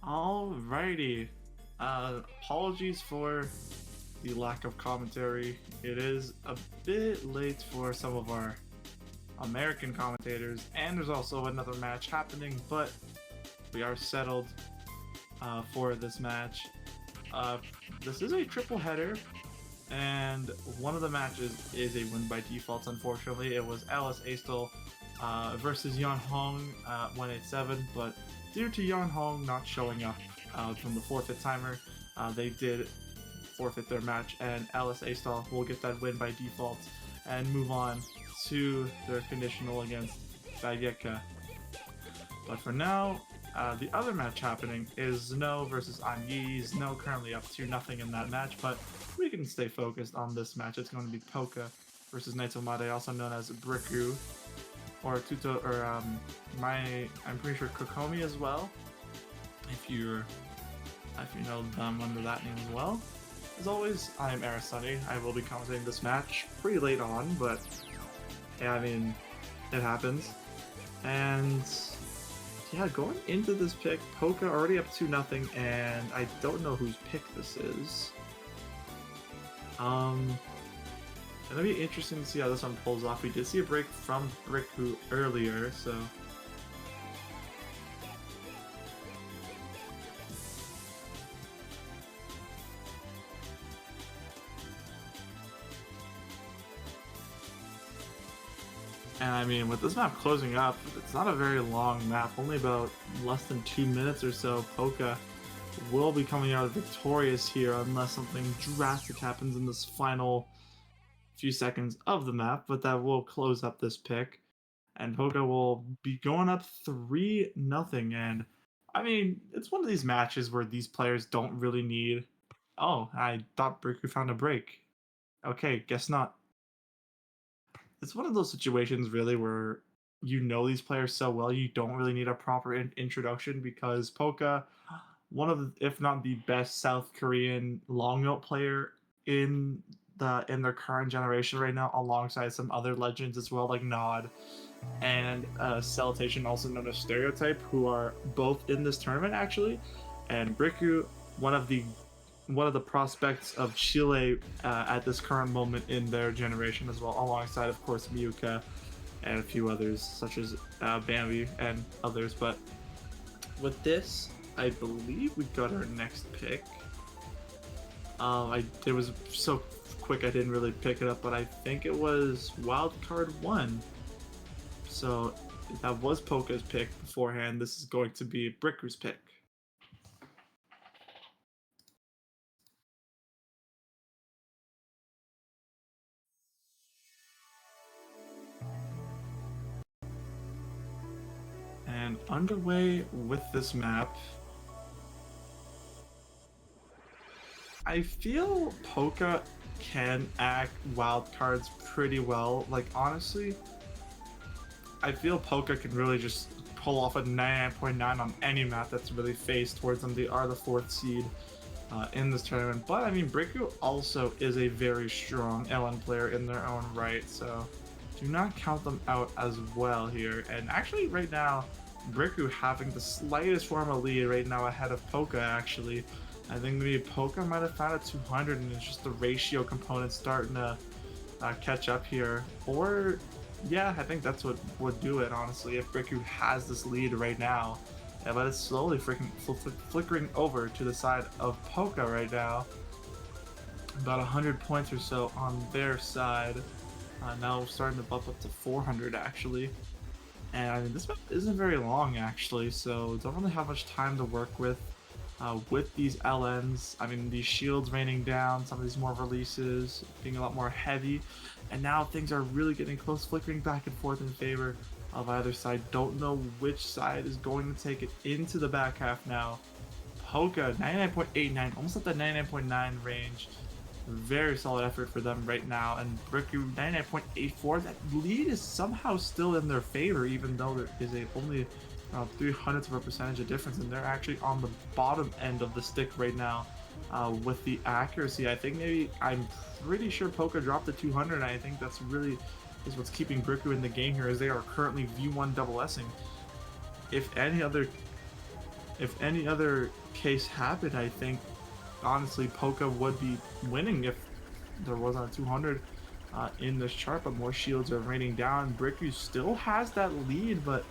Alrighty. Apologies for the lack of commentary. It is a bit late for some of our American commentators, and there's also another match happening, but we are settled for this match. Uh, this is a triple header, and one of the matches is a win by default, unfortunately. It was Alice Astel versus Yan Hong 187, but due to Yan Hong not showing up from the forfeit timer, they did forfeit their match, and Alice Astel will get that win by default and move on to their conditional against Bageka. But for now, the other match happening is Zno versus Anyi. Zno currently up to nothing in that match, but we can stay focused on this match. It's going to be Poca versus Naito Mare, also known as Briku, or Tuto, or I'm pretty sure Kokomi as well, if you know them under that name as well. As always, I am Arasani. I will be commentating this match pretty late on, but yeah, I mean, it happens. And yeah, going into this pick, Poca already up to nothing, and I don't know whose pick this is. It'll be interesting to see how this one pulls off. We did see a break from Briku earlier, so and I mean, with this map closing up, it's not a very long map, only about less than 2 minutes or so. Poca will be coming out victorious here unless something drastic happens in this final few seconds of the map, but that will close up this pick. And Poca will be going up 3-0. And I mean, it's one of these matches where these players don't really need. Oh, I thought Briku found a break. Okay, guess not. It's one of those situations really where you know these players so well you don't really need a proper introduction, because Poca, one of the, if not the best South Korean long note player in their current generation right now, alongside some other legends as well, like Nod and Salutation, also known as Stereotype, who are both in this tournament actually. And Briku, one of the prospects of Chile at this current moment in their generation as well, alongside of course Miyuka and a few others such as Bambi and others. But with this, I believe we got our next pick. It was so quick I didn't really pick it up, but I think it was wildcard 1. So that was Poca's pick beforehand. This is going to be Briku's pick. And underway with this map, I feel Poca can act wildcards pretty well. Like, honestly, I feel Poca can really just pull off a 99.9 on any map that's really faced towards them. They are the 4th seed in this tournament. But, I mean, Briku also is a very strong LN player in their own right, so do not count them out as well here. And actually, right now, Briku having the slightest form of lead right now ahead of Poca, actually. I think maybe Poca might have found a 200, and it's just the ratio component starting to catch up here. Or, yeah, I think that's what would do it, honestly, if Briku has this lead right now. Yeah, but it's slowly flickering over to the side of Poca right now. About 100 points or so on their side. Now starting to bump up to 400, actually. And I mean, this map isn't very long, actually, so don't really have much time to work with these LNs. I mean, these shields raining down, some of these more releases being a lot more heavy, and now things are really getting close, flickering back and forth in favor of either side. Don't know which side is going to take it into the back half now. Poca, 99.89, almost at the 99.9 range. Very solid effort for them right now. And Briku, 99.84. That lead is somehow still in their favor, even though there is only 0.03 of a percentage of difference, and they're actually on the bottom end of the stick right now with the accuracy. I think I'm pretty sure Poca dropped the 200, and I think that's really is what's keeping Briku in the game here, as they are currently V1 double S'ing. If any other if any other case happened, I think honestly Poca would be winning if there wasn't a 200 in this chart, but more shields are raining down. Brickyu still has that lead, but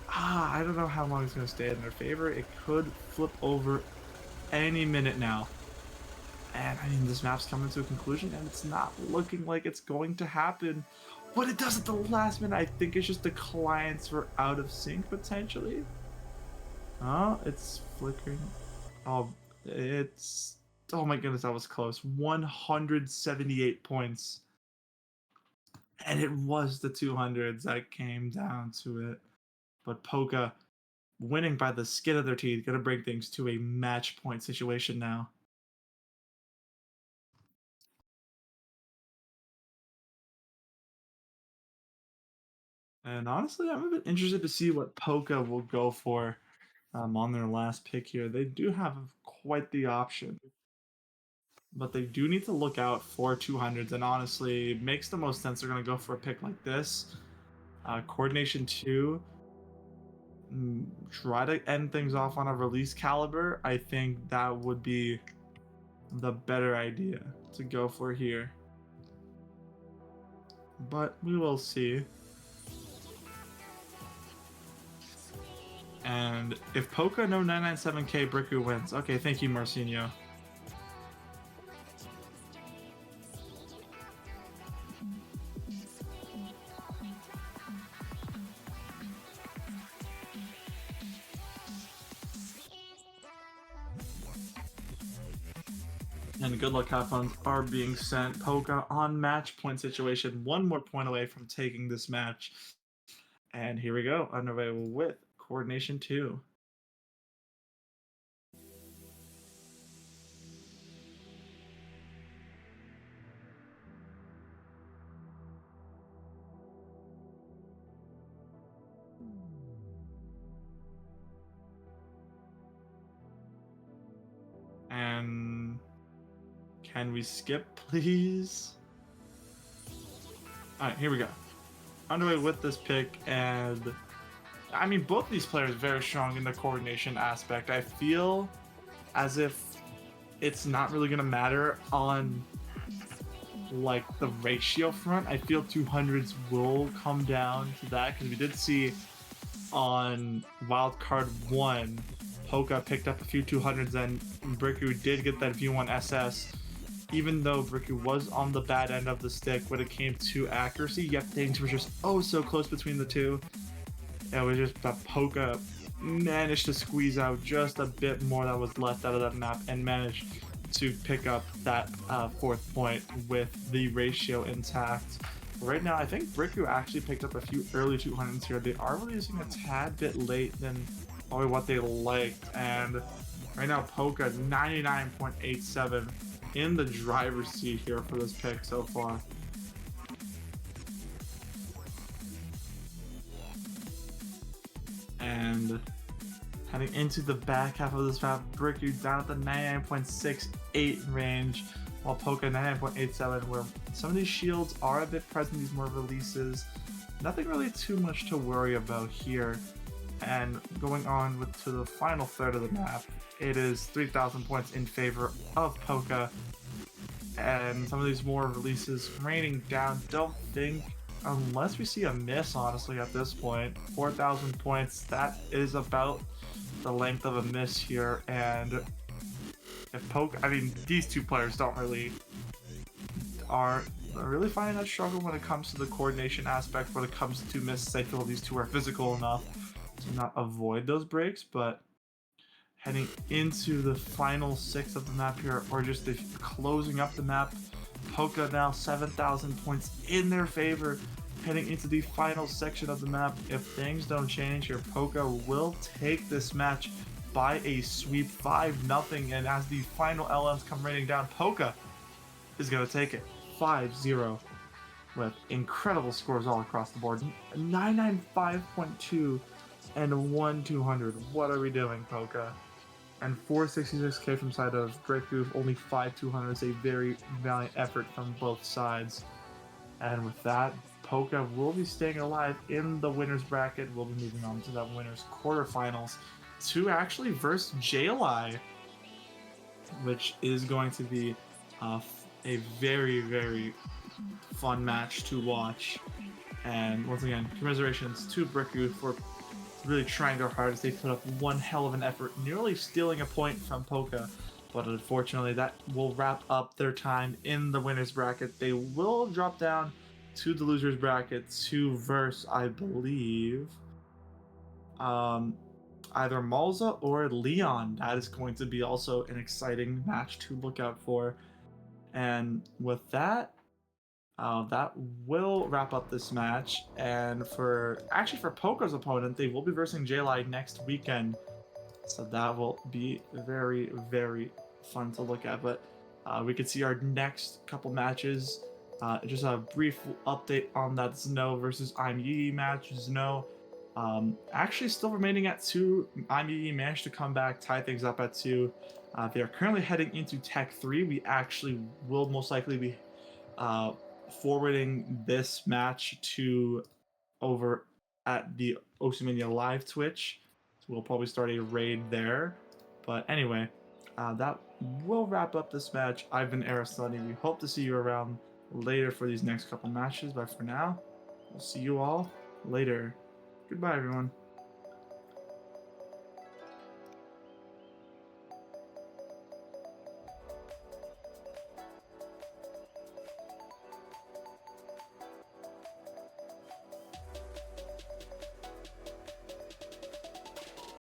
I don't know how long it's going to stay in their favor. It could flip over any minute now. And I mean, this map's coming to a conclusion, and it's not looking like it's going to happen. But it does at the last minute. I think it's just the clients were out of sync potentially. Oh, it's flickering. Oh, it's. Oh my goodness, that was close. 178 points. And it was the 200s that came down to it. But Poca winning by the skin of their teeth, gonna bring things to a match point situation now. And honestly, I'm a bit interested to see what Poca will go for on their last pick here. They do have quite the option, but they do need to look out for 200s. And honestly, it makes the most sense they're going to go for a pick like this. Coordination 2, try to end things off on a release caliber. I think that would be the better idea to go for here. But we will see. And if Poca no 997k, Brickyu wins. Okay, thank you, Marcinho. And good luck, have fun are being sent. Poca on match point situation, one more point away from taking this match. And here we go, underway with Coordination 2. And can we skip, please? Alright, here we go. Underway with this pick, and I mean, both these players very strong in the coordination aspect. I feel as if it's not really going to matter on like the ratio front. I feel 200s will come down to that because we did see on wildcard 1 Poca picked up a few 200s and Brickyu did get that V1 SS. Even though Brickyu was on the bad end of the stick when it came to accuracy, yet things were just oh so close between the two. It was just that Poca managed to squeeze out just a bit more that was left out of that map and managed to pick up that 4th point with the ratio intact. Right now, I think Brickyu actually picked up a few early 200s here. They are releasing a tad bit late than probably what they liked, and right now Poca 99.87 in the driver's seat here for this pick so far. And heading into the back half of this map, Brickyu down at the 99.68 range, while Poca 99.87, where some of these shields are a bit present, these more releases. Nothing really too much to worry about here. And going on to the final third of the map, it is 3,000 points in favor of Poca. And some of these more releases raining down. Don't think, unless we see a miss, honestly, at this point. 4,000 points, that is about the length of a miss here. And if Poca, I mean, these two players are really finding that struggle when it comes to the coordination aspect, when it comes to misses. I feel these two are physical enough to not avoid those breaks, but heading into the final 6 of the map here, or just closing up the map, Poca now 7,000 points in their favor. Heading into the final section of the map, if things don't change here, Poca will take this match by a sweep 5-0, and as the final LMs come raining down, Poca is going to take it 5-0 with incredible scores all across the board. 995.2 and 1,200. What are we doing, Poca? And 466k from side of Brickyu, only 5,200. A very valiant effort from both sides. And with that, Poca will be staying alive in the winner's bracket. We'll be moving on to that winner's quarterfinals to actually verse JLI, which is going to be a very, very fun match to watch. And once again, commiserations to Briku for really trying their hardest. They put up one hell of an effort, nearly stealing a point from Poca. But unfortunately, that will wrap up their time in the winner's bracket. They will drop down to the loser's bracket to verse, I believe, um, either Malza or Leon. That is going to be also an exciting match to look out for. And with that, that will wrap up this match. And for Poco's opponent, they will be versing JLI next weekend. So that will be very, very fun to look at. But we could see our next couple matches. Just a brief update on that Zeno versus I'm Yi match. Zeno actually still remaining at 2. I'm Yi managed to come back, tie things up at 2. They are currently heading into Tech 3. We actually will most likely be uh, forwarding this match to over at the Osimania Live Twitch. So we'll probably start a raid there. But anyway, that will wrap up this match. I've been Aristoni. We hope to see you around later for these next couple matches. But for now, we'll see you all later. Goodbye, everyone.